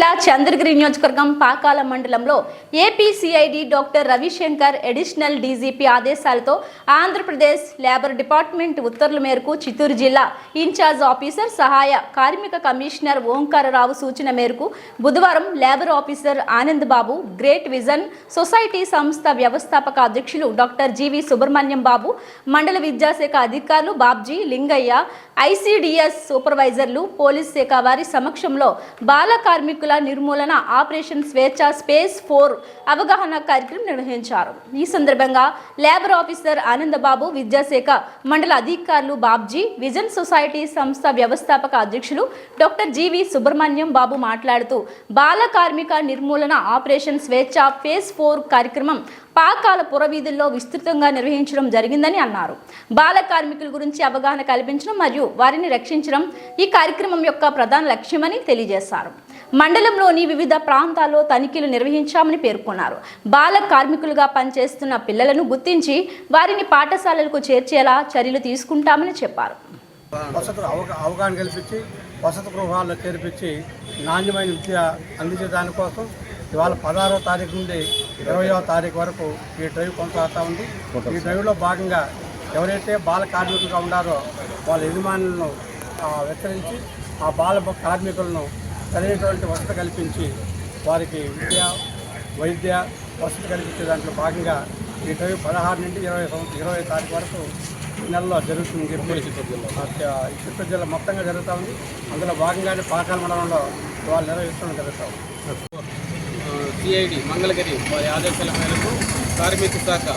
జిల్లా చంద్రగిరి నియోజకవర్గం పాకాల మండలంలో ఏపీసీఐడి డాక్టర్ రవిశంకర్ అడిషనల్ డీజీపీ ఆదేశాలతో ఆంధ్రప్రదేశ్ లేబర్ డిపార్ట్మెంట్ ఉత్తర్వుల మేరకు చిత్తూరు జిల్లా ఇన్ఛార్జ్ ఆఫీసర్ సహాయ కార్మిక కమిషనర్ ఓంకారరావు సూచన మేరకు బుధవారం labour officer Anand Babu great vision society సంస్థ వ్యవస్థాపక అధ్యక్షులు డాక్టర్ జీవి సుబ్రహ్మణ్యం బాబు మండల విద్యాశాఖ అధికారులు బాబ్జీ లింగయ్య ఐసీడీఎస్ సూపర్వైజర్లు పోలీస్ శాఖ వారి సమక్షంలో బాల కార్మికుల నిర్మూలన ఆపరేషన్ స్వేచ్ఛ స్పేస్ 4 అవగాహన కార్యక్రమం నిర్వహించారు. ఈ సందర్భంగా లేబర్ ఆఫీసర్ ఆనందబాబు విద్యాశాఖ మండల అధికారులు బాబ్జీ విజన్ సొసైటీ సంస్థ వ్యవస్థాపక అధ్యక్షులు డాక్టర్ జీవి సుబ్రహ్మణ్యం బాబు మాట్లాడుతూ బాల కార్మిక నిర్మూలన ఆపరేషన్ స్వేచ్ఛ ఫేజ్ 4 కార్యక్రమం పాకాల పురవీధుల్లో విస్తృతంగా నిర్వహించడం జరిగిందని అన్నారు. బాల కార్మికుల గురించి అవగాహన కల్పించడం మరియు వారిని రక్షించడం ఈ కార్యక్రమం యొక్క ప్రధాన లక్ష్యమని తెలియజేశారు. మండలంలోని వివిధ ప్రాంతాల్లో తనిఖీలు నిర్వహించామని పేర్కొన్నారు. బాల కార్మికులుగా పనిచేస్తున్న పిల్లలను గుర్తించి వారిని పాఠశాలలకు చేర్చేలా చర్యలు తీసుకుంటామని చెప్పారు. అవగాహన కల్పించి వసతి గృహాల్లో చేర్పించి నాణ్యమైన విద్య అందించే దానికోసం ఇవాళ 16వ తారీఖు నుండి 20వ తారీఖు వరకు ఈ డ్రైవ్ కొనసాగుతూ ఉంది. ఈ డ్రైవ్లో భాగంగా ఎవరైతే బాల కార్మికులుగా ఉన్నారో వాళ్ళ యజమానులను వెచ్చరించి ఆ బాల కార్మికులను సరైనటువంటి వసతి కల్పించి వారికి విద్య వైద్య వసతి కల్పించే దాంట్లో భాగంగా ఈ డ్రైవ్ 16 నుండి 20 తారీఖు వరకు ఈ నెలలో జరుగుతుంది. చిత్తూరు జిల్లా మొత్తంగా జరుగుతూ ఉంది. అందులో భాగంగానే పాకాల మండలంలో వాళ్ళు నిర్వహించడం జరుగుతూ ఉంది. సిఐడి మంగళగిరి వారి ఆదేశాల మేరకు కార్మిక శాఖ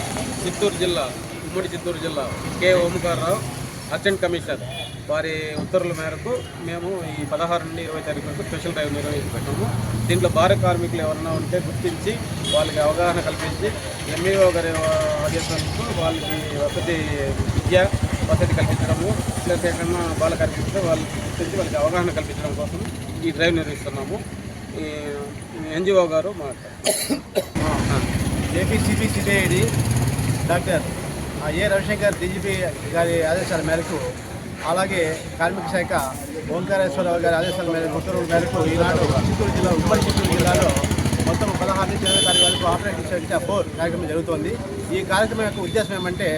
చిత్తూరు జిల్లా ఉమ్మడి చిత్తూరు జిల్లా కె ఓంకారరావు అసిస్టెంట్ కమిషనర్ వారి ఉత్తర్వుల మేరకు మేము ఈ 16 నుండి 20 తారీఖు వరకు స్పెషల్ డ్రైవ్ నిర్వహించుకుంటాము. దీంట్లో భార కార్మికులు ఎవరైనా ఉంటే గుర్తించి వాళ్ళకి అవగాహన కల్పించి ఎంఈఓ గారి ఆదేశాలకు వాళ్ళకి విద్య వసతి కల్పించడము ప్లస్ ఎక్కడన్నా బాల కార్మికులు వాళ్ళకి గుర్తించి వాళ్ళకి అవగాహన కల్పించడం కోసం ఈ డ్రైవ్ నిర్వహిస్తున్నాము. ఎన్జిఓ గారు ఏపీసీఐడి డాక్టర్ ఏ రవిశంకర్ డీజీపీ గారి ఆదేశాల మేరకు అలాగే కార్మిక శాఖ ఓంకారేశ్వరరావు గారి ఆదేశాల మేరకు ఉత్తర్వుల మేరకు ఈనాడు చిత్తూరు జిల్లా ఉమ్మడి చిత్తూరు జిల్లాలో మొత్తం 16 నుంచి 20 తారీఖు వరకు ఆపరేషన్ స్వేచ్ఛ 4 కార్యక్రమం జరుగుతోంది. ఈ కార్యక్రమం యొక్క ఉద్దేశం ఏమంటే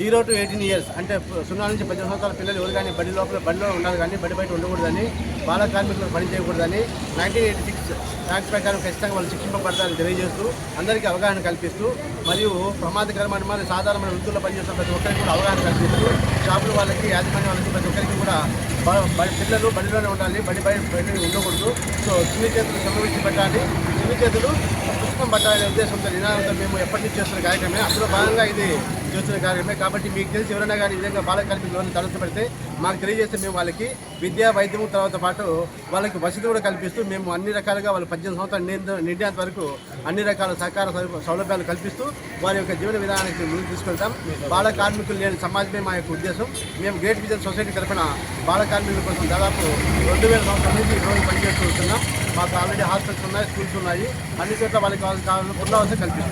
0 to 18 years అంటే 0 నుంచి 18 సంవత్సరాల పిల్లలు ఎవరు కానీ బడిలో ఉండాలి కానీ బడి బయట ఉండకూడదని బాల కార్మికులు పని చేయకూడదని 1986 యాక్ట్ ప్రకారం ఖచ్చితంగా వాళ్ళు శిక్షింపబడతారని తెలియజేస్తూ అందరికీ అవగాహన కల్పిస్తూ మరియు ప్రమాదకరమైన మరియు సాధారణమైన వృత్తుల్లో పనిచేస్తున్న ప్రతి ఒక్కరికి కూడా అవగాహన కల్పిస్తూ షాపుల వాళ్ళకి యాజమాన్యం వాళ్ళకి ప్రతి ఒక్కరికి కూడా పిల్లలు బడిలోనే ఉండాలి బయట ఉండకూడదు. సో చిన్ని చేతులు సంభవించి పెట్టాలి చిన్ని చేతులు పుస్తకం పట్టాలనే ఉద్దేశంతో నినాదంతో మేము ఎప్పటి నుంచి చేస్తున్న కార్యక్రమే అందులో భాగంగా ఇది చేస్తున్న కార్యక్రమే. కాబట్టి మీకు తెలిసి ఎవరైనా కానీ ఈ విధంగా బాల కార్మికులను తలసపెడితే మాకు తెలియజేస్తే మేము వాళ్ళకి విద్యా వైద్యము తర్వాత పాటు వాళ్ళకి వసతి కూడా కల్పిస్తూ మేము అన్ని రకాలుగా వాళ్ళు 18 సంవత్సరాలు నిండేంత వరకు అన్ని రకాల సహకార సౌలభ్యాలు కల్పిస్తూ వారి యొక్క జీవన విధానానికి ముందుకు తీసుకెళ్తాం. బాల కార్మికులు లేని సమాజమే మా యొక్క ఉద్దేశం. మేము గ్రేట్ విజన్ సొసైటీ తరఫున బాల కార్మికుల కోసం దాదాపు 2000 సంవత్సరాల నుంచి ఈ రోజు పనిచేస్తూ ఉంటున్నాం. మాకు ఆల్రెడీ హాస్పిటల్స్ ఉన్నాయి, స్కూల్స్ ఉన్నాయి, అన్ని చోట్ల వాళ్ళకి కావాల్సిన పునరావాసం కల్పిస్తాం.